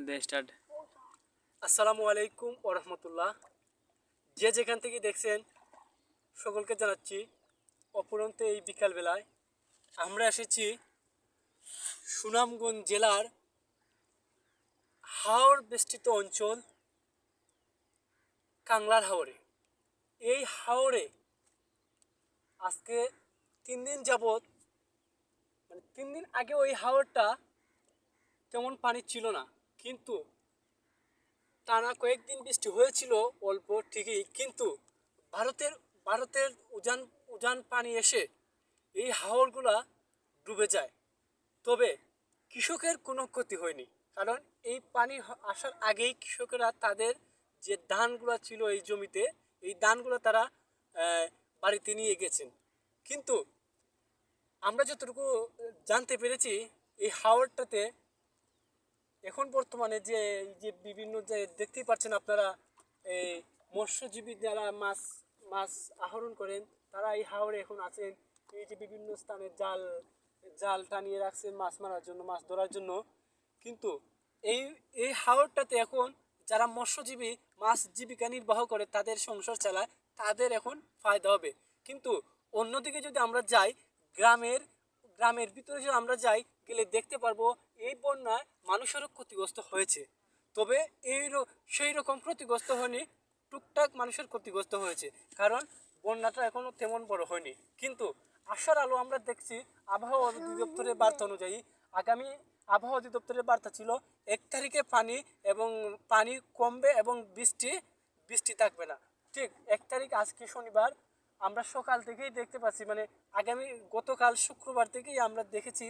Start. আসসালামু আলাইকুম ওরহমতুল্লাহ। যে যেখান থেকে দেখছেন সকলকে জানাচ্ছি অপরন্ত এই বিকালবেলায় আমরা এসেছি সুনামগঞ্জ জেলার হাওর বেষ্টিত অঞ্চল কাংলার হাওরে। এই হাওরে আজকে 3 দিন যাবৎ, মানে 3 দিন আগে ওই হাওরটা তেমন পানি ছিল না, কিন্তু টানা কয়েকদিন বৃষ্টি হয়েছিল অল্প ঠিকই, কিন্তু ভারতের ভারতের উজান উজান পানি এসে এই হাওরগুলা ডুবে যায়। তবে কৃষকের কোনো ক্ষতি হয়নি, কারণ এই পানি আসার আগেই কৃষকেরা তাদের যে ধানগুলো ছিল এই জমিতে, এই ধানগুলো তারা বাড়িতে নিয়ে গেছেন। কিন্তু আমরা যতটুকু জানতে পেরেছি, এই হাওরটাতে এখন বর্তমানে যে যে বিভিন্ন যে দেখতেই পাচ্ছেন আপনারা, এই মৎস্যজীবী যারা মাছ মাছ আহরণ করেন তারা এই হাওরে এখন আছেন। এই যে বিভিন্ন স্থানে জাল জাল টানিয়ে রাখছেন মাছ মারার জন্য, মাছ ধরার জন্য। কিন্তু এই এই হাওরটাতে এখন যারা মৎস্যজীবী মাছ জীবিকা নির্বাহ করে তাদের সংসার চালায়, তাদের এখন ফায়দা হবে। কিন্তু অন্যদিকে যদি আমরা যাই, গ্রামের গ্রামের ভিতরে যদি আমরা যাই, গেলে দেখতে পারবো এই বন্যায় মানুষেরও ক্ষতিগ্রস্ত হয়েছে। তবে সেই রকম ক্ষতিগ্রস্ত হয়নি, টুকটাক মানুষের ক্ষতিগ্রস্ত হয়েছে, কারণ বন্যাটা এখনো তেমন বড় হয়নি। কিন্তু আশার আলো আমরা দেখছি আবহাওয়া অধিদপ্তরের বার্তা অনুযায়ী। আগামী আবহাওয়া অধিদপ্তরের বার্তা ছিল 1 তারিখে পানি কমবে এবং বৃষ্টি বৃষ্টি থাকবে না। ঠিক 1 তারিখ, আজকে শনিবার, আমরা সকাল থেকেই দেখতে পাচ্ছি, মানে গতকাল শুক্রবার থেকেই আমরা দেখেছি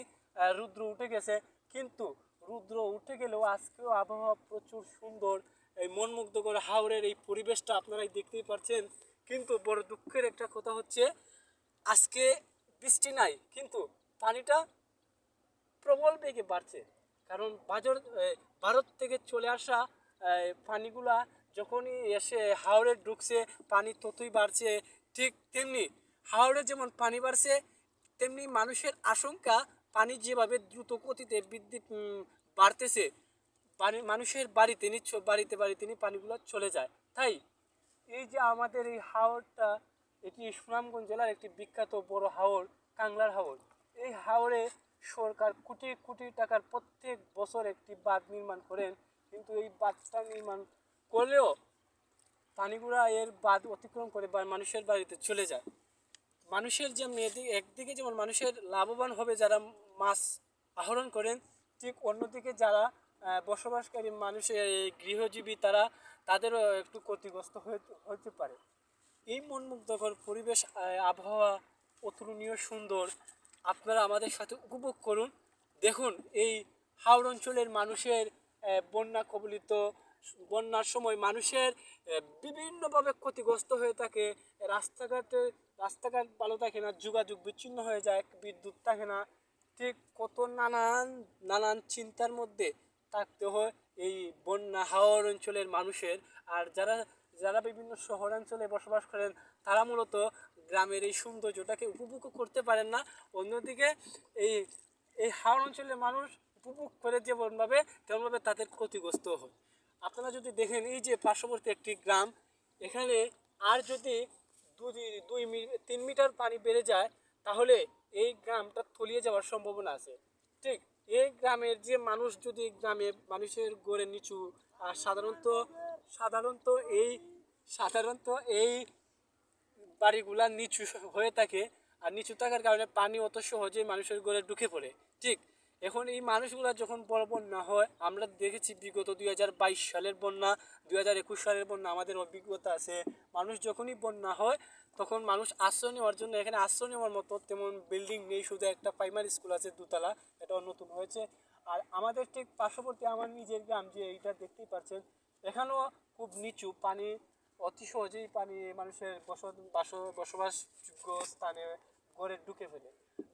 রুদ্র উঠে গেছে। কিন্তু রুদ্র উঠে গেলেও আজকেও আবহাওয়া প্রচুর সুন্দর। এই মনমুগ্ধকর হাওরের এই পরিবেশটা আপনারাই দেখতেই পাচ্ছেন। কিন্তু বড় দুঃখের একটা কথা হচ্ছে, আজকে বৃষ্টি নাই, কিন্তু পানিটা প্রবল বেগে বাড়ছে। কারণ ভারত থেকে চলে আসা পানিগুলা যখনই এসে হাওরে ঢুকছে, পানি ততই বাড়ছে। ঠিক তেমনি হাওরে যেমন পানি বাড়ছে, তেমনি মানুষের আশঙ্কা পানি যেভাবে দ্রুত গতিতে বৃদ্ধি বাড়তেছে, মানুষের বাড়িতে বাড়িতে পানিগুলো চলে যায়। তাই এই যে আমাদের এই হাওরটা, এটি সুনামগঞ্জ জেলার একটি বিখ্যাত বড় হাওর, কাংলার হাওর। এই হাওরে সরকার কোটি কোটি টাকার প্রত্যেক বছর একটি বাঁধ নির্মাণ করেন, কিন্তু এই বাঁধটা নির্মাণ করলেও পানিগুলা এর বাঁধ অতিক্রম করে মানুষের বাড়িতে চলে যায়। মানুষের যে একদিকে যেমন মানুষের লাভবান হবে যারা মাছ আহরণ করেন, ঠিক অন্যদিকে যারা বসবাসকারী মানুষের গৃহজীবী তাদেরও একটু ক্ষতিগ্রস্ত হতে পারে। এই মনমুগ্ধকর পরিবেশ, আবহাওয়া অতুলনীয় সুন্দর, আপনারা আমাদের সাথে উপভোগ করুন। দেখুন এই হাওর অঞ্চলের মানুষের বন্যা কবলিত, বন্যার সময় মানুষের বিভিন্নভাবে ক্ষতিগ্রস্ত হয়ে থাকে। রাস্তাঘাট ভালো থাকে না, যোগাযোগ বিচ্ছিন্ন হয়ে যায়, বিদ্যুৎ থাকে না। ঠিক কত নানান নানান চিন্তার মধ্যে থাকতে হয় এই বন্যা হাওর অঞ্চলের মানুষের। আর যারা যারা বিভিন্ন শহরাঞ্চলে বসবাস করেন, তারা মূলত গ্রামের এই সৌন্দর্যটাকে উপভোগ করতে পারেন না। অন্যদিকে এই এই হাওর অঞ্চলের মানুষ উপভোগ করে তেমনভাবে তাদের ক্ষতিগ্রস্ত হয়। আপনারা যদি দেখেন, এই যে পার্শ্ববর্তী একটি গ্রাম, এখানে আর যদি 3 মিটার পানি বেড়ে যায়, তাহলে এই গ্রামটা তলিয়ে যাওয়ার সম্ভাবনা আছে। ঠিক এই গ্রামের যে মানুষ, যদি গ্রামের মানুষের গড়ে নিচু, আর সাধারণত এই সাধারণত এই বাড়িগুলা নিচু হয়ে থাকে, আর নিচু থাকার কারণে পানি অত সহজেই মানুষের ঘরে ঢুকে পড়ে। ঠিক এখন এই মানুষগুলা যখন বড় বন্যা হয়, আমরা দেখেছি বিগত 2022 সালের বন্যা, 2021 সালের বন্যা, আমাদের অভিজ্ঞতা আছে। মানুষ যখনই বন্যা হয়, তখন মানুষ আশ্রয় নেওয়ার জন্য, এখানে আশ্রয় নেওয়ার মতো তেমন বিল্ডিং নেই, শুধু একটা প্রাইমারি স্কুল আছে 2 তলা, এটাও নতুন হয়েছে। আর আমাদের ঠিক পার্শ্ববর্তী আমার নিজের গ্রাম, যে এইটা দেখতেই পাচ্ছেন, এখানেও খুব নিচু, পানি অতি সহজেই পানি মানুষের বসবাসযোগ্য স্থানে ঘরে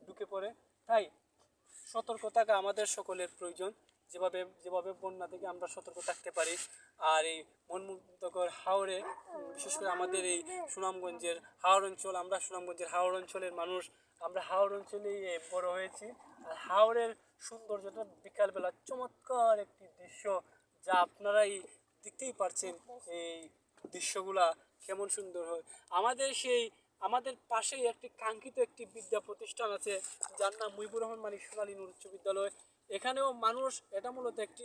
ঢুকে পড়ে। তাই সতর্ক থাকা আমাদের সকলের প্রয়োজন। যেভাবে বন্যা থেকে আমরা সতর্ক থাকতে পারি। আর এই মনমুগ্ধকর হাওরে, বিশেষ করে আমাদের এই সুনামগঞ্জের হাওর অঞ্চল, আমরা সুনামগঞ্জের হাওর অঞ্চলের মানুষ, আমরা হাওর অঞ্চলেই বড় হয়েছি। আর হাওরের সৌন্দর্যটা বিকালবেলা চমৎকার একটি দৃশ্য, যা আপনারাই দেখতেই পারছেন এই দৃশ্যগুলা কেমন সুন্দর হয়। আমাদের পাশেই একটি কাঙ্ক্ষিত একটি বিদ্যা প্রতিষ্ঠান আছে, যার নাম মুজিবুর রহমান মানিক সোনালী নূর উচ্চ বিদ্যালয়। এখানেও মানুষ, এটা মূলত একটি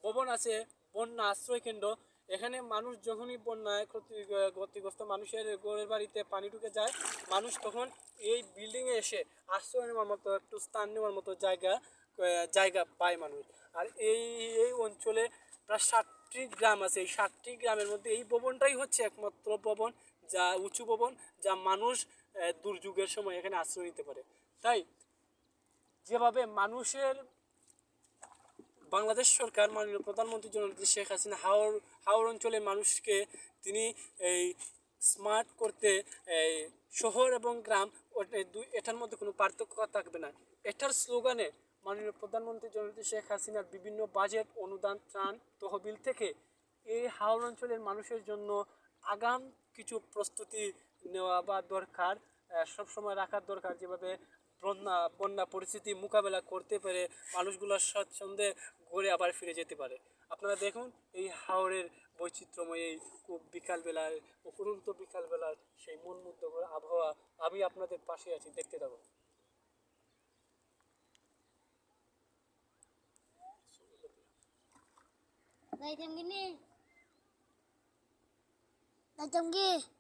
ভবন আছে, বন্যা আশ্রয় কেন্দ্র। এখানে মানুষ যখনই বন্যায় ক্ষতিগ্রস্ত মানুষের ঘরের বাড়িতে পানি ঢুকে যায়, মানুষ তখন এই বিল্ডিংয়ে এসে আশ্রয় নেওয়ার মতো, একটু স্থান নেওয়ার মতো জায়গা পায় মানুষ। আর এই অঞ্চলে প্রায় 60টি গ্রাম আছে। এই 60টি গ্রামের মধ্যে এই ভবনটাই হচ্ছে একমাত্র ভবন, যা উঁচু ভবন, যা মানুষ দুর্যোগের সময় এখানে আশ্রয় নিতে পারে। তাই যেভাবে মানুষের বাংলাদেশ সরকার মাননীয় প্রধানমন্ত্রী জননেত্রী শেখ হাসিনা হাওর অঞ্চলের মানুষকে তিনি এই স্মার্ট করতে, এই শহর এবং গ্রাম এটার মধ্যে কোনো পার্থক্য থাকবে না, এটার স্লোগানে মাননীয় প্রধানমন্ত্রী জননেত্রী শেখ হাসিনার বিভিন্ন বাজেট অনুদান ত্রাণ তহবিল থেকে এই হাওর অঞ্চলের মানুষের জন্য আগাম কিছু প্রস্তুতি নেওয়া বা দরকার, সবসময় রাখার দরকার, যেভাবে বন্যা পরিস্থিতি মোকাবেলা করতে পারে, মানুষগুলো স্বচ্ছন্দে ঘুরে আবার ফিরে যেতে পারে। আপনারা দেখুন এই হাওরের বৈচিত্র্যময় এই খুব বিকালবেলার, উপরন্ত বিকালবেলার সেই মন মুগ্ধকর আবহাওয়া, আমি আপনাদের পাশে আছি, দেখতে থাকুন। Này thằng kia nè. Này thằng kia.